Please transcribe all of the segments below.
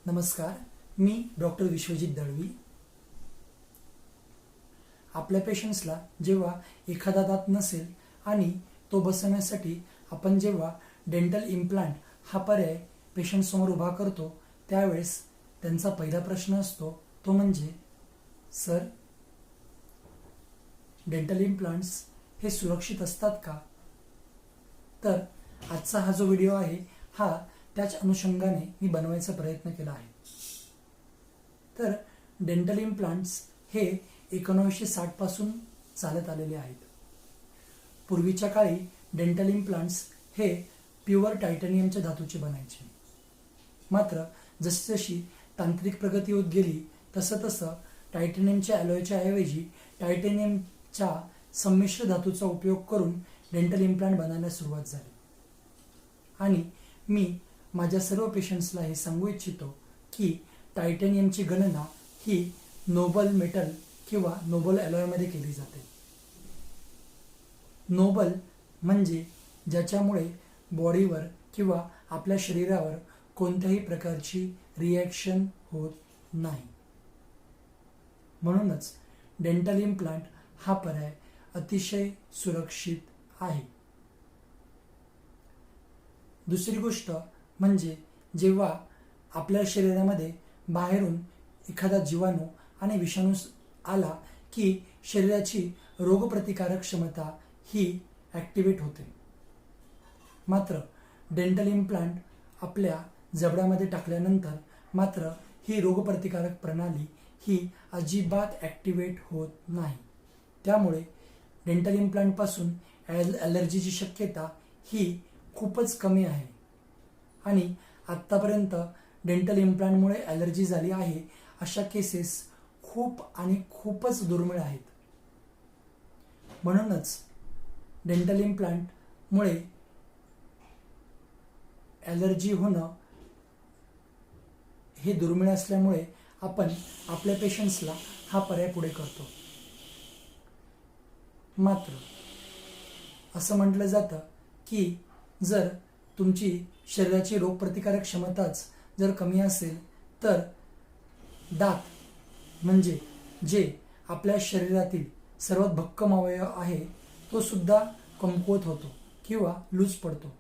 नमस्कार, मी डॉक्टर विश्वजित दळवी। आपल्या पेशंट्सला जेव्हा एखादा दात नसेल आणि तो बसवण्यासाठी आपण जेव्हा डेंटल इम्प्लांट हा पर्याय पेशंट समोर उभा करतो त्यावेळेस त्यांचा पहिला प्रश्न असतो तो म्हणजे सर, डेंटल इम्प्लांट्स हे सुरक्षित असतात का? तर आजचा हा जो व्हिडिओ आहे हा त्याच अनुषंगाने मी बनवायचा प्रयत्न केला आहे। तर डेंटल इम्प्लांट्स हे 1960 पासून चालत आलेले आहेत। पूर्वीच्या काळी डेंटल इम्प्लांट्स हे प्युअर टायटॅनियमच्या धातूचे बनायचे। मात्र जशी जशी तांत्रिक प्रगती होत गेली तसं टायटॅनियमच्या अलॉयच्या ऐवजी टायटॅनियमच्या संमिश्र धातूचा उपयोग करून डेंटल इम्प्लांट बनायला सुरुवात झाली। आणि मी माझ्या सर्व पेशंट्सला हे सांगू इच्छितो की टायटॅनियमची गणना ही नोबल मेटल किंवा नोबल अलॉयमध्ये केली जाते। नोबल म्हणजे ज्याच्यामुळे बॉडीवर किंवा आपल्या शरीरावर कोणत्याही प्रकारची रिॲक्शन होत नाही। म्हणूनच डेंटल इम्प्लांट हा पर्याय अतिशय सुरक्षित आहे। दुसरी गोष्ट म्हणजे जेव्हा आपल्या शरीरामध्ये बाहेरून एखादा जीवाणू आणि विषाणू आला की शरीराची रोगप्रतिकारक क्षमता ही ॲक्टिवेट होते। मात्र डेंटल इम्प्लांट आपल्या जबड्यामध्ये टाकल्यानंतर मात्र ही रोगप्रतिकारक प्रणाली ही अजिबात ॲक्टिवेट होत नाही। त्यामुळे डेंटल इम्प्लांटपासून ॲलर्जीची शक्यता ही खूपच कमी आहे। आणि आत्तापर्यंत डेंटल इम्प्लांटमुळे ॲलर्जी झाली आहे अशा केसेस खूपच दुर्मिळ आहेत। म्हणूनच डेंटल इम्प्लांटमुळे ॲलर्जी होणं हे दुर्मिळ असल्यामुळे आपण आपल्या पेशंट्सला हा पर्याय पुढे करतो। मात्र असं म्हटलं जातं की जर तुमची शरीराची रोगप्रतिकारक क्षमताच जर कमी असेल तर दात म्हणजे जे आपल्या शरीरातील सर्वात भक्कम अवयव आहे तो सुद्धा कमकुवत होतो किंवा लूज पडतो।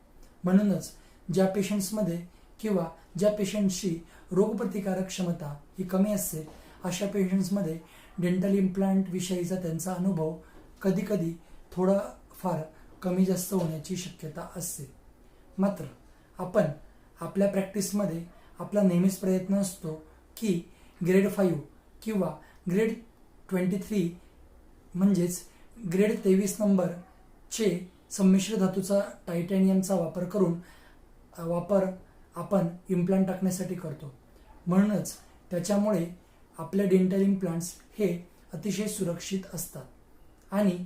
म्हणूनच ज्या पेशंट्समध्ये किंवा ज्या पेशंट्सची रोगप्रतिकारक क्षमता ही कमी असते अशा पेशंट्समध्ये डेंटल इम्प्लांट विषयीचा त्यांचा अनुभव कधीकधी थोडाफार कमी जास्त होण्याची शक्यता असते। मात्र आपण आपल्या प्रॅक्टिसमध्ये आपला नेहमीच प्रयत्न असतो की ग्रेड 5 किंवा ग्रेड 23 म्हणजेच ग्रेड 23 नंबरचे संमिश्र धातूचा टायटॅनियमचा वापर आपण इम्प्लांट टाकण्यासाठी करतो। म्हणूनच त्याच्यामुळे आपले डेंटल इम्प्लांट्स हे अतिशय सुरक्षित असतात। आणि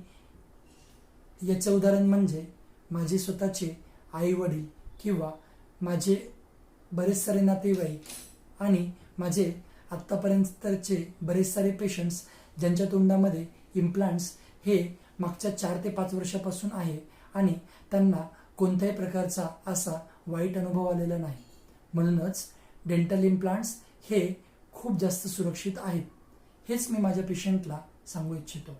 याचे उदाहरण म्हणजे माझे स्वतःचे आई वडील किंवा माझे बरेच सारे नातेवाईक आणि माझे आत्तापर्यंतचे बरेच सारे पेशंट्स ज्यांच्या तोंडामध्ये इम्प्लांट्स हे मागच्या 4 ते 5 वर्षापासून आहे आणि त्यांना कोणत्याही प्रकारचा असा वाईट अनुभव आलेला नाही। म्हणूनच डेंटल इम्प्लांट्स हे खूप जास्त सुरक्षित आहेत हेच मी माझ्या पेशंटला सांगू इच्छितो।